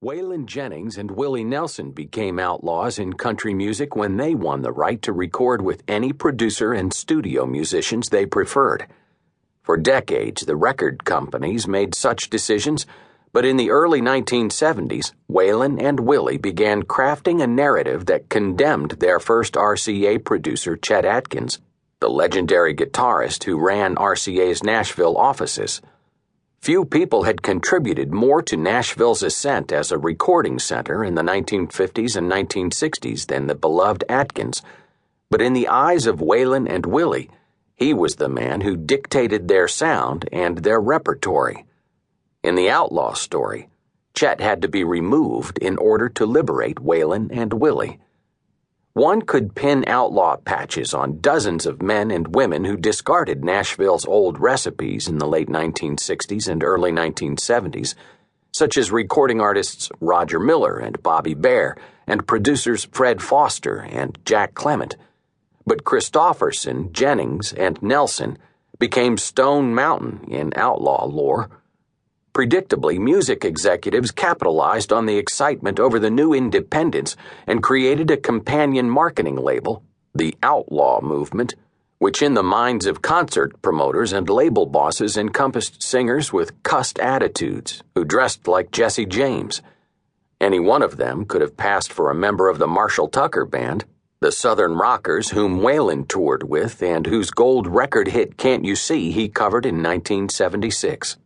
Waylon Jennings and Willie Nelson became outlaws in country music when they won the right to record with any producer and studio musicians they preferred. For decades, the record companies made such decisions, but in the early 1970s, Waylon and Willie began crafting a narrative that condemned their first RCA producer, Chet Atkins, the legendary guitarist who ran RCA's Nashville offices. Few people had contributed more to Nashville's ascent as a recording center in the 1950s and 1960s than the beloved Atkins, but in the eyes of Waylon and Willie, he was the man who dictated their sound and their repertory. In the Outlaw story, Chet had to be removed in order to liberate Waylon and Willie. One could pin outlaw patches on dozens of men and women who discarded Nashville's old recipes in the late 1960s and early 1970s, such as recording artists Roger Miller and Bobby Bare and producers Fred Foster and Jack Clement. But Christopherson, Jennings, and Nelson became Stone Mountain in outlaw lore. Predictably, music executives capitalized on the excitement over the new independence and created a companion marketing label, the Outlaw movement, which in the minds of concert promoters and label bosses encompassed singers with cussed attitudes who dressed like Jesse James. Any one of them could have passed for a member of the Marshall Tucker Band, the Southern Rockers whom Waylon toured with and whose gold record hit Can't You See he covered in 1976.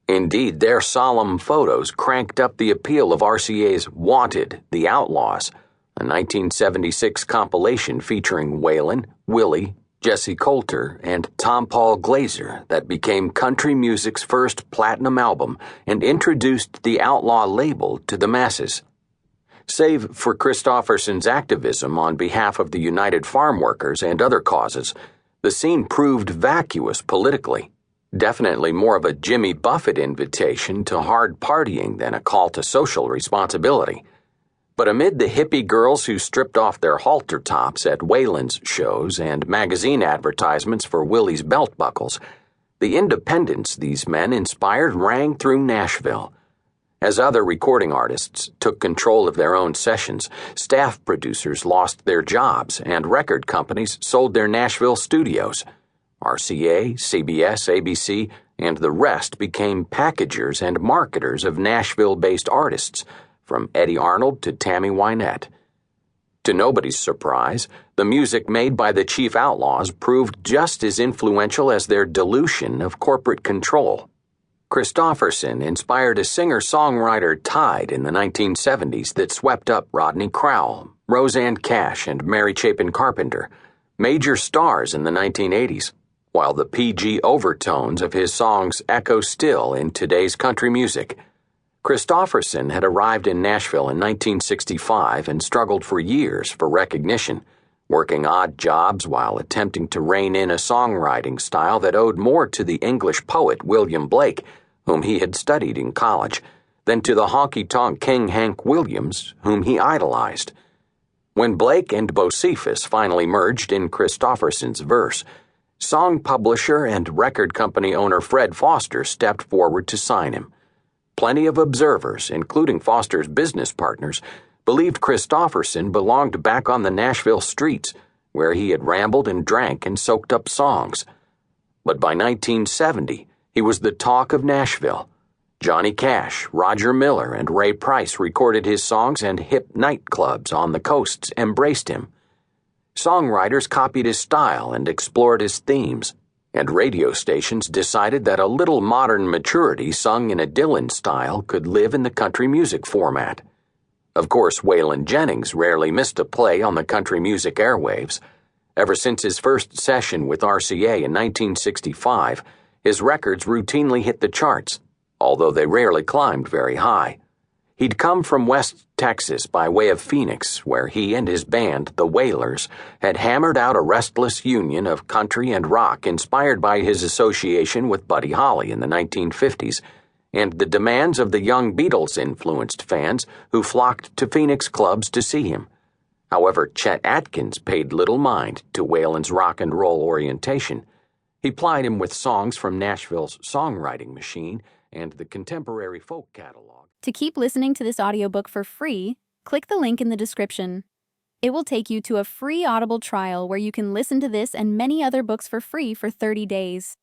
Indeed, their solemn photos cranked up the appeal of RCA's Wanted, The Outlaws, a 1976 compilation featuring Waylon, Willie, Jesse Coulter, and Tom Paul Glaser that became country music's first platinum album and introduced the Outlaw label to the masses. Save for Christopherson's activism on behalf of the United Farm Workers and other causes, the scene proved vacuous politically. Definitely more of a Jimmy Buffett invitation to hard partying than a call to social responsibility. But amid the hippie girls who stripped off their halter tops at Waylon's shows and magazine advertisements for Willie's belt buckles, the independence these men inspired rang through Nashville. As other recording artists took control of their own sessions, staff producers lost their jobs and record companies sold their Nashville studios. RCA, CBS, ABC, and the rest became packagers and marketers of Nashville-based artists, from Eddie Arnold to Tammy Wynette. To nobody's surprise, the music made by the Chief Outlaws proved just as influential as their dilution of corporate control. Christopherson inspired a singer-songwriter tide in the 1970s that swept up Rodney Crowell, Roseanne Cash, and Mary Chapin Carpenter, major stars in the 1980s. While the PG overtones of his songs echo still in today's country music. Christopherson had arrived in Nashville in 1965 and struggled for years for recognition, working odd jobs while attempting to rein in a songwriting style that owed more to the English poet William Blake, whom he had studied in college, than to the honky-tonk King Hank Williams, whom he idolized. When Blake and Bocephus finally merged in Christopherson's verse, song publisher and record company owner Fred Foster stepped forward to sign him. Plenty of observers, including Foster's business partners, believed Christopherson belonged back on the Nashville streets, where he had rambled and drank and soaked up songs. But by 1970, he was the talk of Nashville. Johnny Cash, Roger Miller, and Ray Price recorded his songs, and hip nightclubs on the coasts embraced him. Songwriters copied his style and explored his themes, and radio stations decided that a little modern maturity sung in a Dylan style could live in the country music format. Of course, Waylon Jennings rarely missed a play on the country music airwaves. Ever since his first session with RCA in 1965, his records routinely hit the charts, although they rarely climbed very high. He'd come from West Texas by way of Phoenix, where he and his band, the Wailers, had hammered out a restless union of country and rock inspired by his association with Buddy Holly in the 1950s, and the demands of the young Beatles-influenced fans who flocked to Phoenix clubs to see him. However, Chet Atkins paid little mind to Waylon's rock and roll orientation. He plied him with songs from Nashville's songwriting machine and the contemporary folk catalog. To keep listening to this audiobook for free, click the link in the description. It will take you to a free Audible trial where you can listen to this and many other books for free for 30 days.